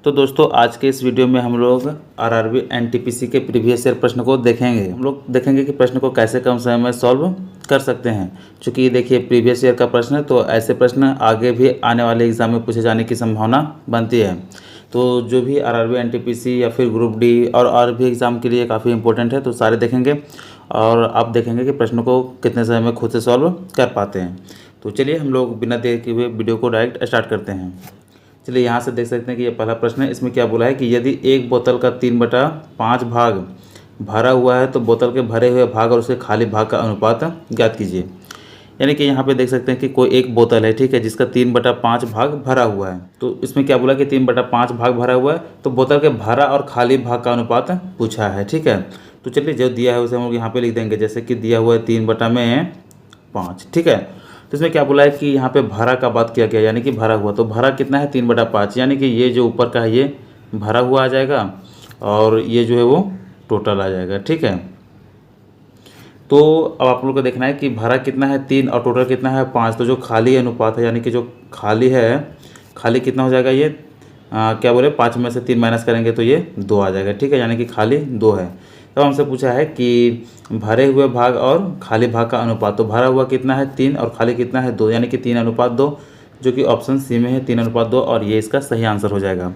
तो दोस्तों आज के इस वीडियो में हम लोग आरआरबी एनटीपीसी के प्रीवियस ईयर प्रश्न को देखेंगे। हम लोग देखेंगे कि प्रश्न को कैसे कम समय में सॉल्व कर सकते हैं। चूँकि देखिए प्रीवियस ईयर का प्रश्न है तो ऐसे प्रश्न आगे भी आने वाले एग्जाम में पूछे जाने की संभावना बनती है। तो जो भी आरआरबी एनटीपीसी या फिर ग्रुप डी और भी एग्ज़ाम के लिए काफ़ी इंपॉर्टेंट है, तो सारे देखेंगे और आप देखेंगे कि प्रश्न को कितने समय में खुद से सॉल्व कर पाते हैं। तो चलिए हम लोग बिना देर किए हुए वीडियो को डायरेक्ट स्टार्ट करते हैं। चलिए यहाँ से देख सकते हैं कि ये पहला प्रश्न है। इसमें क्या बोला है कि यदि एक बोतल का 3/5 भाग भरा हुआ है तो बोतल के भरे हुए भाग और उसके खाली भाग का अनुपात ज्ञात कीजिए। यानी कि यहाँ पे देख सकते हैं कि कोई एक बोतल है, ठीक है, जिसका 3/5 भाग भरा हुआ है। तो इसमें क्या बोला कि 3/5 भाग भरा हुआ है, तो बोतल के भरा और खाली भाग का अनुपात पूछा है, ठीक है। तो चलिए जो दिया है उसे हम लोग यहाँ पे लिख देंगे, जैसे कि दिया हुआ है 3/5, ठीक है। तो इसमें क्या बोला है कि यहाँ पे भरा का बात किया गया, यानी कि भरा हुआ। तो भरा कितना है 3/5, यानी कि ये जो ऊपर का है ये भरा हुआ आ जाएगा और ये जो है वो टोटल आ जाएगा, ठीक है। तो अब आप लोग को देखना है कि भरा कितना है 3 और टोटल कितना है 5। तो जो खाली अनुपात है, यानी कि जो खाली है, खाली कितना हो जाएगा ये क्या बोले 5 में से 3 माइनस करेंगे तो ये 2 आ जाएगा, ठीक है, यानी कि खाली 2 है। तो हमसे पूछा है कि भरे हुए भाग और खाली भाग का अनुपात। तो भरा हुआ कितना है 3 और खाली कितना है 2, यानी कि 3:2, जो कि ऑप्शन सी में है 3:2, और ये इसका सही आंसर हो जाएगा।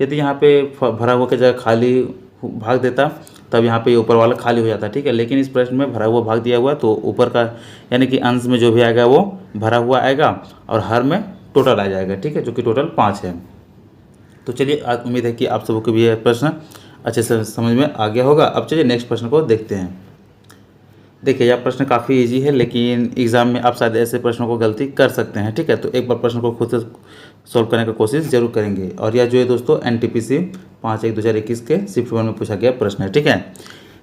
यदि यहाँ पे भरा हुआ की जगह खाली भाग देता तब यहाँ पे ऊपर वाला खाली हो जाता, ठीक है। लेकिन इस प्रश्न में भरा हुआ भाग दिया हुआ, तो ऊपर का यानी कि अंश में जो भी आएगा वो भरा हुआ आएगा और हर में टोटल आ जाएगा, ठीक है, जो कि टोटल 5 है। तो चलिए उम्मीद है कि आप सबको को भी यह प्रश्न अच्छे से समझ में आ गया होगा। अब चलिए नेक्स्ट प्रश्न को देखते हैं। देखिए यह प्रश्न काफ़ी इजी है, लेकिन एग्ज़ाम में आप शायद ऐसे प्रश्नों को गलती कर सकते हैं, ठीक है। तो एक बार प्रश्न को खुद से सॉल्व करने की कोशिश जरूर करेंगे। और यह जो है दोस्तों एनटीपीसी 5/1/2021 के शिफ्ट 1 में पूछा गया प्रश्न है, ठीक है।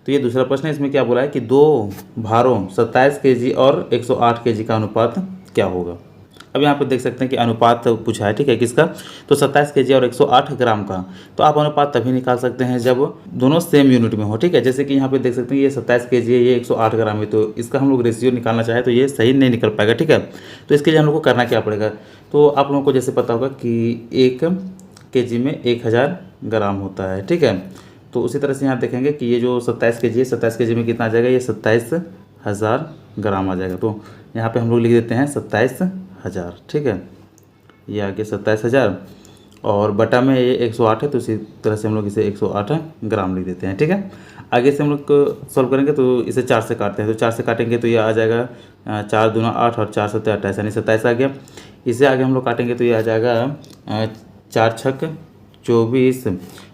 तो ये दूसरा प्रश्न है। इसमें क्या बोला है कि दो भारों 27 kg और 108 kg का अनुपात क्या होगा। अब यहाँ पे देख सकते हैं कि अनुपात पूछा है, ठीक है, किसका, तो 27 kg और 108 ग्राम का। तो आप अनुपात तभी निकाल सकते हैं जब दोनों सेम यूनिट में हो, ठीक है। जैसे कि यहाँ पे देख सकते हैं ये 27 kg है, ये 108 ग्राम है, तो इसका हम लोग रेशियो निकालना चाहें तो ये सही नहीं निकल पाएगा, ठीक है। तो इसके लिए हम लोग को करना क्या पड़ेगा, तो आप लोगों को जैसे पता होगा कि 1 kg में 1000 ग्राम होता है, ठीक है। तो उसी तरह से यहाँ देखेंगे कि ये जो 27 kg है, 27 kg में कितना आ जाएगा, ये 27,000 ग्राम आ जाएगा। तो यहाँ पे हम लोग लिख देते हैं 27,000, ठीक है। ये आगे 27,000 और बटा में ये 108 है, तो इसी तरह से हम लोग इसे 108 ग्राम लिख देते हैं, ठीक है। आगे से हम लोग सॉल्व करेंगे तो इसे 4 से काटते हैं, तो 4 से काटेंगे तो ये आ जाएगा 4 दूना 8 और 4 सत्ते 28, यानी 27 आ गया। इसे आगे हम लोग काटेंगे तो ये आ जाएगा 4 छक 24,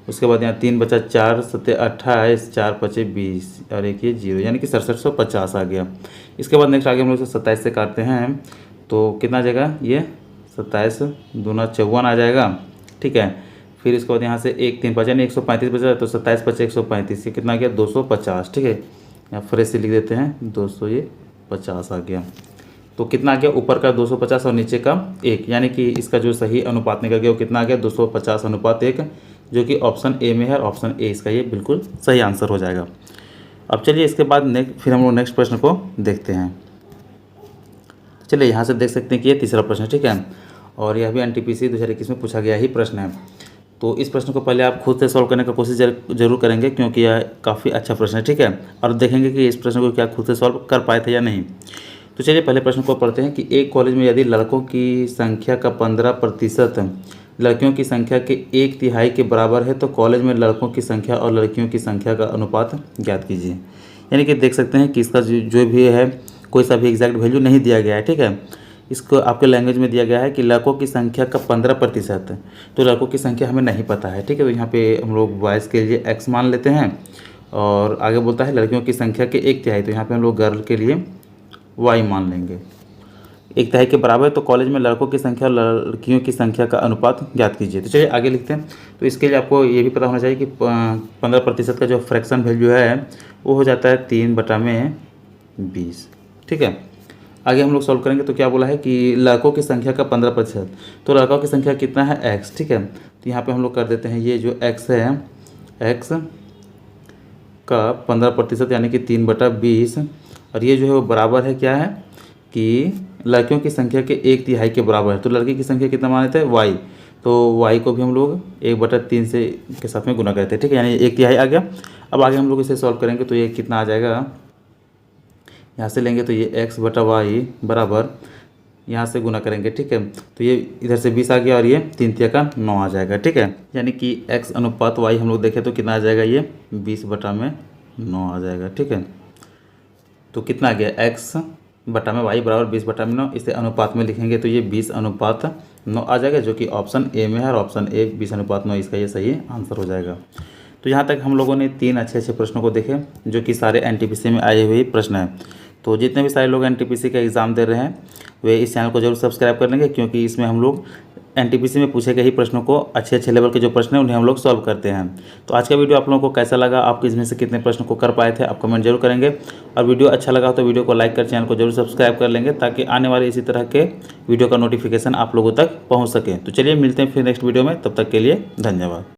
उसके बाद यहाँ 3 बचा 4 सत्ते 28, 4 पचे 20 और एक ये 0, यानी कि 6750 आ गया। इसके बाद नेक्स्ट आगे हम लोग इसे 27 से काटते हैं तो कितना आ जाएगा, ये 27 दूना 54 आ जाएगा, ठीक है। फिर इसके बाद यहाँ से 1 3 5 यानी 135 बचा, तो 27 पचे 135, ये कितना आ गया 250, ठीक है। यहाँ फ्रेश से लिख देते हैं 250 आ गया। तो कितना आ गया, ऊपर का 250 और नीचे का 1, यानी कि इसका जो सही अनुपात निकल गया वो कितना आ गया 250:1, जो कि ऑप्शन ए में है। ऑप्शन ए इसका ये बिल्कुल सही आंसर हो जाएगा। अब चलिए इसके बाद फिर हम लोग नेक्स्ट प्रश्न को देखते हैं। चलिए यहाँ से देख सकते हैं कि ये तीसरा प्रश्न है, ठीक है, और यह भी एनटीपीसी 2021 में पूछा गया ही प्रश्न है। तो इस प्रश्न को पहले आप खुद से सॉल्व करने का कोशिश जरूर करेंगे, क्योंकि यह काफ़ी अच्छा प्रश्न है, ठीक है। और देखेंगे कि इस प्रश्न को क्या खुद से सॉल्व कर पाए थे या नहीं। तो चलिए पहले प्रश्न को पढ़ते हैं कि एक कॉलेज में यदि लड़कों की संख्या का 15% लड़कियों की संख्या के 1/3 के बराबर है तो कॉलेज में लड़कों की संख्या और लड़कियों की संख्या का अनुपात ज्ञात कीजिए। यानी कि देख सकते हैं कि इसका जो भी है कोई सा भी एग्जैक्ट वैल्यू नहीं दिया गया है, ठीक है। इसको आपके लैंग्वेज में दिया गया है कि लड़कों की संख्या का 15%, तो लड़कों की संख्या हमें नहीं पता है, ठीक है। तो यहाँ पे हम लोग बॉयज़ के लिए x मान लेते हैं और आगे बोलता है लड़कियों की संख्या के 1/3, तो यहाँ पे हम लोग गर्ल के लिए y मान लेंगे। 1/3 के बराबर है तो कॉलेज में लड़कों की संख्या और लड़कियों की संख्या का अनुपात ज्ञात कीजिए। तो चलिए आगे लिखते हैं। तो इसके लिए आपको ये भी पता होना चाहिए कि 15% का जो फ्रैक्शन वैल्यू है वो हो जाता है 3/20, ठीक है। आगे हम लोग सॉल्व करेंगे तो क्या बोला है कि लड़कों की संख्या का 15%, तो लड़कों की संख्या कितना है x, ठीक है। तो यहाँ पे हम लोग कर देते हैं ये जो x है, x का 15% यानी कि 3/20, और ये जो है वो बराबर है क्या है कि लड़कियों की संख्या के 1/3 के बराबर है। तो लड़की की संख्या कितना माने थे y, तो y को भी हम लोग 1/3 से के साथ में गुना करते हैं, ठीक है, यानी 1/3 आ गया। अब आगे हम लोग इसे सॉल्व करेंगे तो ये कितना आ जाएगा, यहाँ से लेंगे तो ये x/y बराबर यहाँ से गुना करेंगे, ठीक है, तो ये इधर से 20 आ गया और ये 3 का 9 आ जाएगा, ठीक है, यानी कि x अनुपात y हम लोग देखें तो कितना आ जाएगा, ये 20/9 आ जाएगा, ठीक है। तो कितना आ गया, x/y बराबर 20/9, इसे अनुपात में लिखेंगे तो ये 20/9 आ जाएगा, जो कि ऑप्शन ए में है, और ऑप्शन ए 20/9 इसका ये सही आंसर हो जाएगा। तो यहाँ तक हम लोगों ने 3 अच्छे प्रश्नों को देखे जो कि सारे एनटीपीसी में आए हुए प्रश्न हैं। तो जितने भी सारे लोग एनटीपीसी का एग्ज़ाम दे रहे हैं वे इस चैनल को जरूर सब्सक्राइब कर लेंगे, क्योंकि इसमें हम लोग एनटीपीसी में पूछे गए ही प्रश्नों को, अच्छे लेवल के जो प्रश्न हैं उन्हें हम लोग सॉल्व करते हैं। तो आज का वीडियो आप लोगों को कैसा लगा, आप इसमें से कितने प्रश्न को कर पाए थे, आप कमेंट जरूर करेंगे। और वीडियो अच्छा लगा तो वीडियो को लाइक कर चैनल को जरूर सब्सक्राइब कर लेंगे, ताकि आने वाले इसी तरह के वीडियो का नोटिफिकेशन आप लोगों तक पहुँच सके। तो चलिए मिलते हैं फिर नेक्स्ट वीडियो में, तब तक के लिए धन्यवाद।